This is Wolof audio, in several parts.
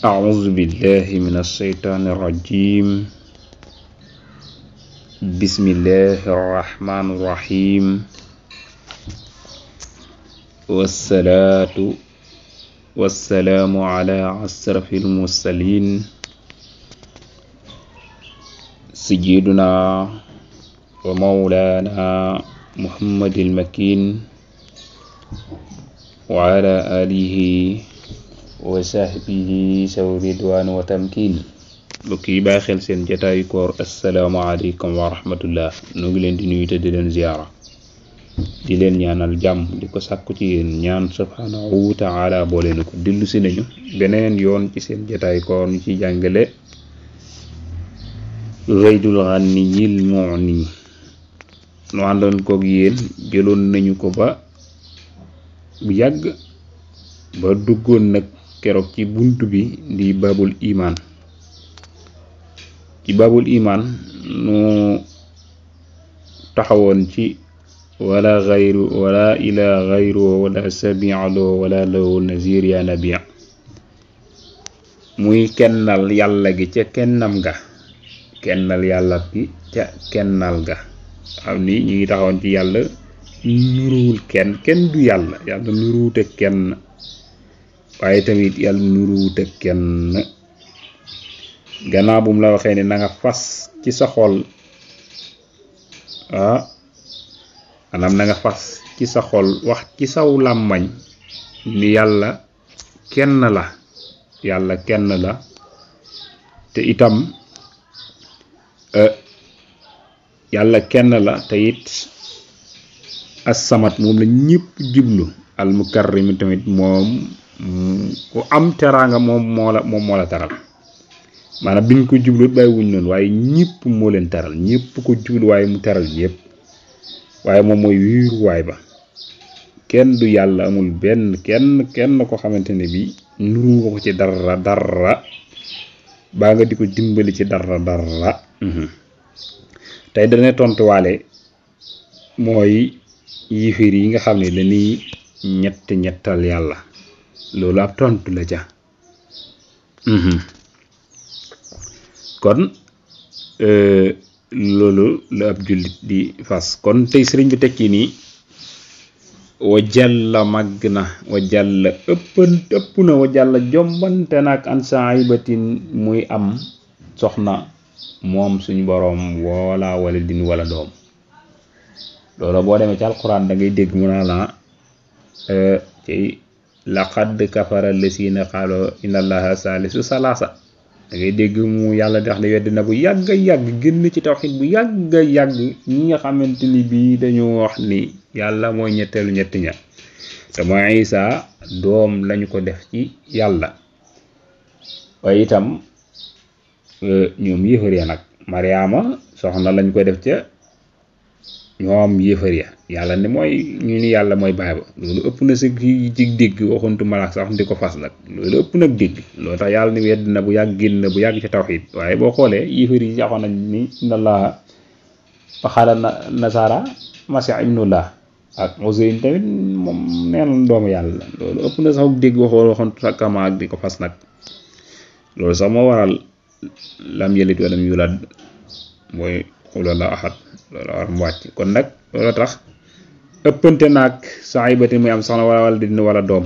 أعوذ بالله من الشيطان الرجيم. بسم الله الرحمن الرحيم. والصلاة والسلام على أشرف المرسلين سيدنا ومولانا محمد المكين وعلى آله wa sahbihi saw ridwan wa tamkin. mbokk yi bàyyi xel seen jataayu koor, asalaamaaleykum wa rahmatullah. nu ngi leen di nuyu te di leen ziyaara, di leen ñaanal jàmm, di ko sàkku ci yéen ñaan subhanahu wa taala boole na ko. dillu si nañu beneen yoon ci seen jataayu koor ñu ci jàngale Zaydul Ghaniyil Mu'ni. nu àndoon koog yéen jëloon nañu ko ba bu yàgg ba duggoon nag keroog ci buntu bi di babul iman. ci babul iman nu taxawoon ci wala ghayru wala ila ghayru wala sabi'alo wala law nazir ya nabi, muy kennal yàlla gi ca kennam ga, kennal yàlla gi ca kennal ga. xam ni ñu ngi taxawoon ci yàlla nuruwul kenn du yàlla nuruwut ak kenn, waaye tamit yàlla nuruwut ak kenn. gannaaw bu mu la waxee ne na nga fas ci sa xol maanaam na nga fas ci sa xol wax ci saw làmmañ ni yàlla kenn la, te itam yàlla kenn la te it as-samad moom la ñëpp jublu, al mukarrim tamit moom ku am teraanga moom moo la taral. maanaam biñ ko jublu bàyyi wuñ noonu, waaye ñëpp moo leen taral, ñëpp ko jublu waaye mu taral ñëpp, waaye moom mooy wiiruwaay ba. kenn du yàlla, amul benn kenn ko xamante ne bi nuru nga ko ci dara baa nga di ko dimbali ci dara. tey dana tontuwaale mooy yifir yi nga xam ne dañuy ñettal yàlla. loolu ab tontu la ca. kon loolu la ab jullit di fas. kon tey sëriñ bi tekki nii wa jàlla màgg na, wa jàlla ëpp na, wa jàlla jombante nag an saibatin muy am soxna moom suñ boroom wala din wala doom. loolu boo demee ci alquran da ngay dégg mu naa la ci laqad kafara lasina qaalu inna allaha salisu salasa. da ngay dégg mu yàlla di wax ne wedd na bu yàgg génn ci tawxiid bu yàgg ñi nga xamante ni bii dañoo wax ni yàlla mooy ñetteelu ñetti ña, te mooy Isa doom lañu ko def ci yàlla. waaye itam ñoom yéefar ya nag Mariama soxna lañ ko def ca ñoom yéefar ya. yàlla ne mooy ñu ni yàlla mooy baay ba. loolu ëpp na si ci dégg, waxuntu malaak sax di ko fas nag. loolu ëpp nag dégg. loolu tax yàlla ni wedd na bu yàgg génn bu yàgg ci tawxiid. waaye boo xoolee yéefar yi waxoon nañ ni inna allaha wa qaala nasara masih ibnullah, ak Uzayr tamit moom nee na doomu yàlla. loolu ëpp na sax dégg waxuntu sakama ak di ko fas nag. loolu sax moo waral lam yalid wa lam yulad mooy qul huwallahu ahad. loolu war mu wàcc. kon nag loolu tax ëppante naag saibati muy am soxna wala dina wala doom.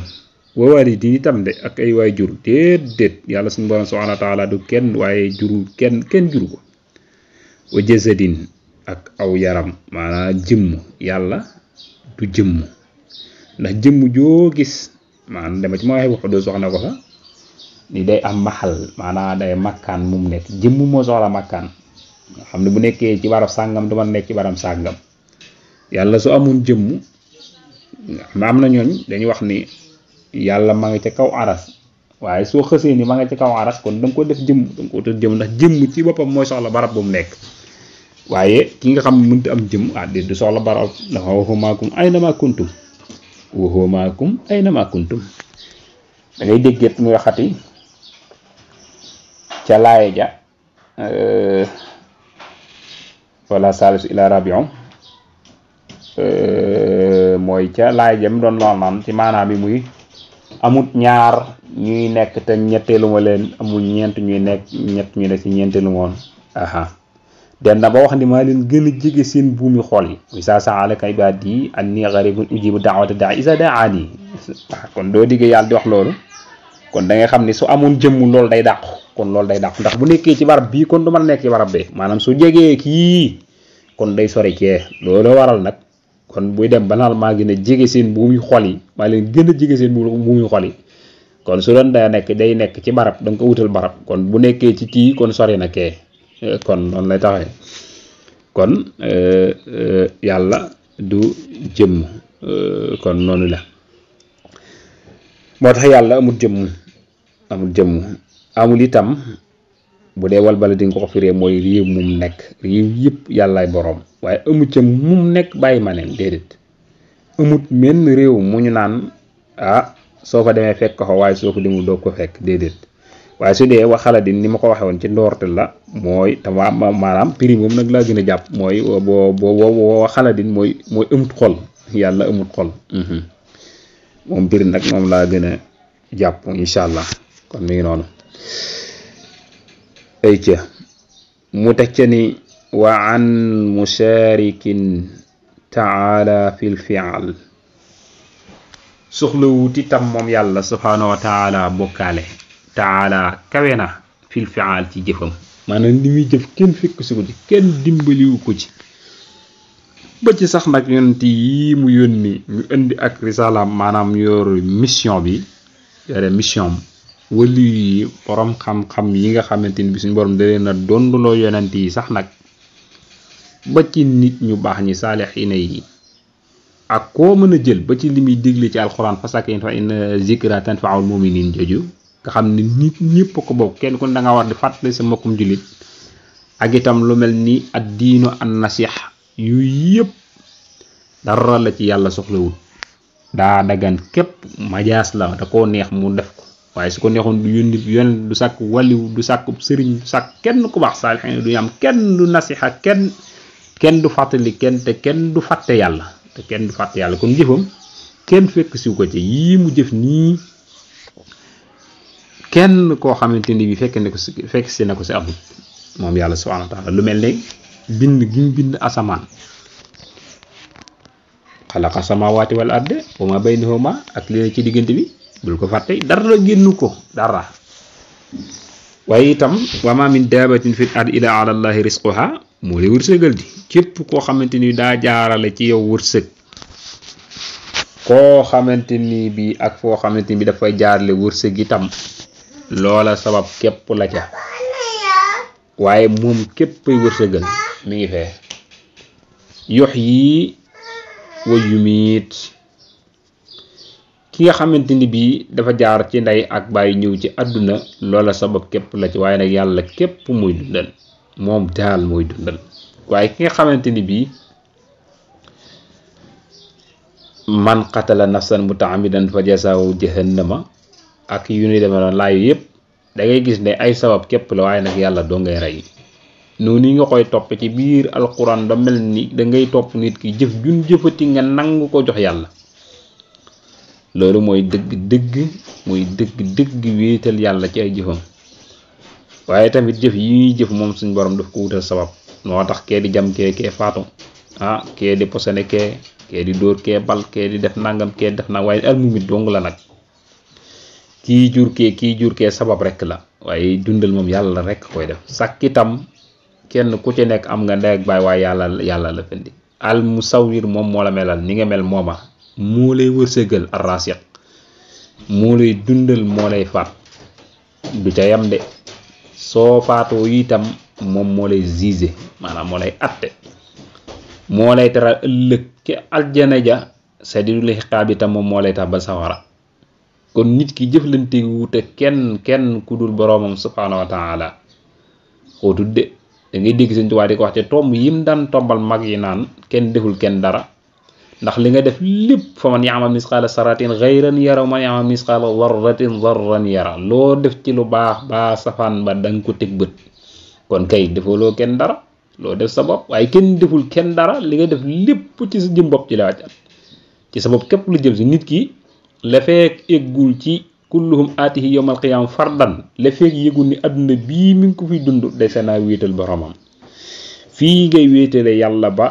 wawaari di itam de ak ay waay jur déedéet. yàlla suñu borom subhanahu wa taala du kenn, waaye jurul kenn juru ko. wa jasadin ak aw yaram, maanaam jëmm. yàlla du jëmm, ndax jëmm joo gis maanaam dama ci ma waxee waxu doo soxna ko fa ni day am maxal, maanaam day makkaan mu nekk. jëmm moo soxla makkaan, nga xam ne bu nekkee ci barab sàngam du man nekk ci barab sàngam. yàlla su amoon jëmm, am na ñooñ dañuy wax ni yàlla ma nga ca kaw aras, waaye soo xësee ni ma nga ca kaw aras kon da nga ko def jëmm, da nga ko def jëmm, ndax jëmm ci boppam mooy soxla barab bu mu nekk. waaye ki nga xam ne mënut am jëmm du soxla barab. dafa wa huwa maakum aynama kuntum, wa huwa maakum aynama kuntum. da ngay dégget muy waxati ca laaya ja wala salisu ila rabion mooy ca laay jëm doon lool naan ci maanaam bi muy amut ñaar ñuy nekk te ñetteelu ma leen amul ñeent ñuy nekk ñett ñu nekk ci ñeenteelu moon aha dem na ba wax ni maa leen gën a jege seen buumi xol yi isa sa'alaka ibadi anni gharibun ujibu da'wata da'i isa da'ani kon doo digge yàlla di wax loolu kon da ngay xam ni su amoon jëmm loolu day dàqu kon loolu day dàqu ndax bu nekkee ci barab bii kon du mën a nekk ci barab bee maanaam su jegee kii kon day sori kee loolu waral nag kon buy dem ba naan maa gën a jege seen buumi xol yi maa leen gën a jege seen buumi xol yi kon su doon day nekk ci barab da nga ko wutal barab kon bu nekkee ci kii kon sori na kee kon noonu lay taxee kon yàlla du jëmm kon noonu la moo tax yàlla amul jëmm amul itam bu dee wal bala di nga ko firee mooy réew mum nekk réew yëpp yàllaay boroom waaye amul ca mum nekk bàyyi ma neen déedéet amut menn réew mu ñu naan soo fa demee fekk ko waaye soo ko demul doo ko fekk déedéet waaye su dee wax Xaladin ni ma ko waxee woon ci ndoorte la mooy te maanaam prix moom nag laa gën a jàpp mooy boo Xaladin mooy amut xol yàlla amut xol moom prix nag moom laa gën a jàpp incha allah kon mi ngi noonu ay ca mu teg ca ni wa an musharikin taala fil fi'al soxlawut itam moom yàlla subhanahu wa taala bokkaale taala kawe na fil fi'al ci jëfam maanaam li muy jëf kenn fekk si ko ci kenn dimbaliwu ko ci ba ci sax nag yonent yi mu yónni ñu indi ak risalaam maanaam yor mission bi yore mission wali yi borom xam-xam yi nga xamante ni bi suñu borom da leen a donduloo yonent yi sax nag ba ci nit ñu baax ñi saalixiina yi ak koo mën a jël ba ci li muy digle ci alxuraan fasaka in fa inna zikra tanfa'ul mu'minin joju nga xam ne nit ñëpp ko bokk kenn ku ne da nga war di fàttali sa mbokkum jullit ak itam lu mel ni ad diinu an nasiha yu yëpp dara la ci yàlla soxlawul daa dagan képp majaas la da koo neex mu def ko waaye su ko neexoon du yónni yonent du sàkk waliw du sàkk sëriñ du sàkk kenn ku baax saalixiin du am kenn du nasiha kenn du fàttali kenn te kenn du fàtte yàlla kon jëfam kenn fekk siw ko ci yii mu jëf nii kenn koo xamante ni bi fekk si na ko si amul moom yàlla subhanahu wa taala lu mel ne bind gi mu bind asamaan xalaqa samawati wal arde wa ma baynahuma ak li ci diggante bi bul ko fàtte dara génnu ko dara waaye itam wa ma min daabatin fil ardi illa ala allahi rizquha moo lay wërsëgal di képp koo xamante ni daa jaarale ci yow wërsëg koo xamante ni bi ak foo xamante ni bi dafay jaarale wërsëg itam loola sabab képp la ca waaye moom képpay wërsëgal mi ngi fee yox yi wa yumiit ki nga xamante ni bii dafa jaar ci ndey ak bàyyi ñëw ci àdduna loola sabab képp la ci waaye nag yàlla képp muy dundal moom daal mooy dundal waaye ki nga xamante ni bii man qatala nafsan mutaamidan fa jasaahu jahannama ak yu ni deme noonu laayu yëpp da ngay gis ne ay sabab képp la waaye nag yàlla doo ngay rey noonu nga koy topp ci biir alquran da mel ni da ngay topp nit ki jëf jun jëfati nga nangu ko jox yàlla loolu mooy dëgg wéetal yàlla ci ay jëfam waaye tamit jëf yi ñuy jëf moom suñ borom daf ko wutal sabab moo tax kee di jam kee faatu kee di posone kee di dóor kee bal kee di def nangam kee def na waaye almumit dong la nag kii jur kee sabab rek la waaye dundal moom yàlla rek koy def sakkitam kenn ku ci nekk am nga ndey ak baay waaye yàlla la fendi al musawwir moom moo la melal ni nga mel mooma moo lay wërsëgal arrasiq moo lay dundal moo lay faat du ca yam de soo faatoo itam moom moo lay zise maanaam moo lay atte moo lay teral ëllëg ci aljana ja sadidul xiqaab itam moom moo lay tax ba sawara kon nit ki jëflante wute kenn ku dul boroomam subhaanahu wa taala koo tudde da ngay dégg Sëñ Tuubaa di ko wax te tomb yim daan tombal mag yi naan kenn deful kenn dara ndax li nga def lépp fa man ya'mal misqaala sarratin xayran yara man ya'mal misqaala darratin darran yara loo def ci lu baax safaan ba danga ko teg bët kon kay defaloo kenn dara loo def sa bopp waaye kenn deful kenn dara li nga def lépp ci sa jëm bopp ci la wàccat ci sa bopp képp lu jëm si nit ki la feek eggul ci kulluhum aatihi yawmal qiyaama fardan la feek yëgul ni àdduna bii mi ngi ko fi dund dese naa wéetal boromam fii ngay wéetale yàlla ba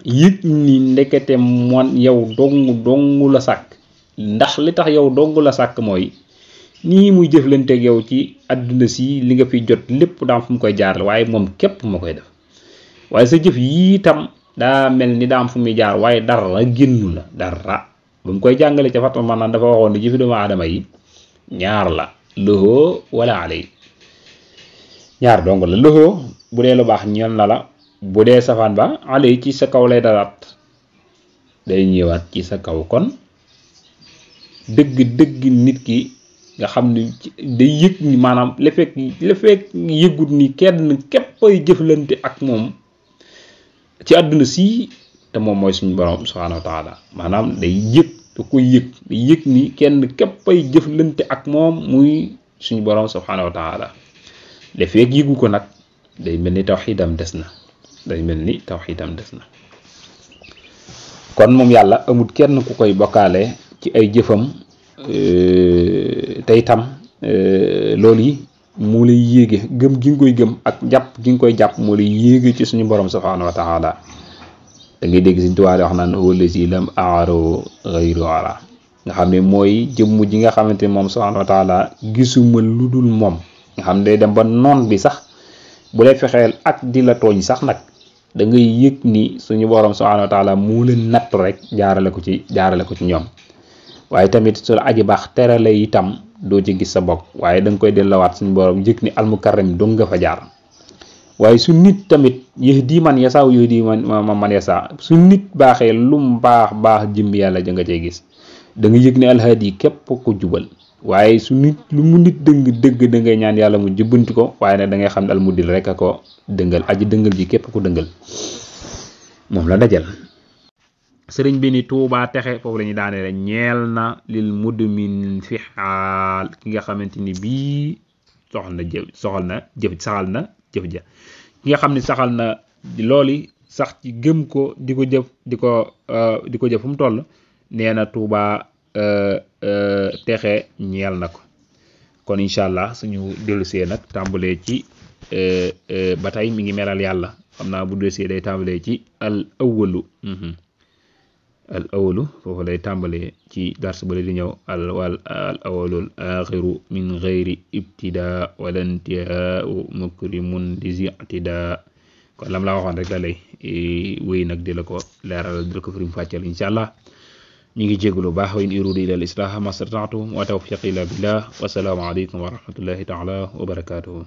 yëg ni ndekete moon yow dong la sàkk ndax li tax yow dong la sàkk mooy nii muy jëflanteeg yow ci àdduna si li nga fi jot lépp daam fu mu koy jaar waaye moom képp moo koy def waaye sa jëf yii itam daa mel ni daam fu muy jaar waaye dara génnu la dara ba mu koy jàngale ca Fatma man dafa waxoon ni jëfi doomu aadama yi ñaar la lahu wala alay ñaar dong la lahu bu dee lu baax ñeel na la bu dee safaan ba alay ci sa kaw lay dalaat day ñëwaat ci sa kaw kon dëgg nit ki nga xam ni day yëg ni maanaam la fekk yëgut ni kenn képp ay jëflante ak moom ci àdduna si te moom mooy suñu borom subhaanahu wa taala maanaam day yëg da koy yëg ni kenn képp ay jëflante ak moom muy suñu borom subhaanahu wa taala la fekk yëgu ko nag day mel ni tawxiidam des na kon moom yàlla amul kenn ku koy bokkaale ci ay jëfam tey tam loolu yi moo lay yéege gëm gi nga koy gëm ak jàpp gi nga koy jàpp moo lay yéege ci suñu borom subhaanahu wa taala da ngay dégg Sëñ Tuubaa wax naan huwa allazi lam aaro ghayru ara nga xam ne mooy jëmm ji nga xamante ne moom subhaanahu wa taala gisuma lu dul moom nga xam ne day dem ba noon bi sax bu lay fexeel ak di la tooñ sax nag da ngay yëg ni suñu borom subhaanahu wa taala moo leen natt rek jaarale ko ci ñoom waaye tamit su la aji baax terale itam doo ci gis sa bopp waaye da nga koy dellawaat suñu borom yëg ni almukarram dong nga fa jaar waaye su nit tamit yahdi man yasaa yahdi man yasaa su nit baaxee lum baax jëm yàlla ja nga cey gis da nga yëg ni alhaadi képp ko jubal waaye su nit lu mu nit dëgg da ngay ñaan yàlla mu jubbanti ko waaye nag da ngay xam ne almudil rek a ko dëngal aji dëngal ji képp ko dëngal moom la dajal sëriñ bi ni tuubaa texe foofu la ñuy daanee ñeel na lil mudmin fi xaal ki nga xamante ni bii saxal na jëf ja ki nga xam ne saxal na looli sax ci gëm ko di ko jëf fu mu toll nee na tuubaa texe ñeel na ko kon incha allah suñu dellusee nag tàmbalee ci ba tey mi ngi melal yàlla xam naa bu dellusee day tàmbalee ci al awalu foofu lay tàmbalee ci dars ba di ñëw al awalul axiru min gayri ibtida wala intihaau mukrimun di zictida kon lam la waxoon rek la lay wéy nag di la ko leeral di la ko firim fàccal insha allah ñu ngi jégalu baax wa in uridu ila al islah ma stata'tu wa tawfiqi illa billah wa salaamu alaykum wa rahmatullahi taala wa barakatuhu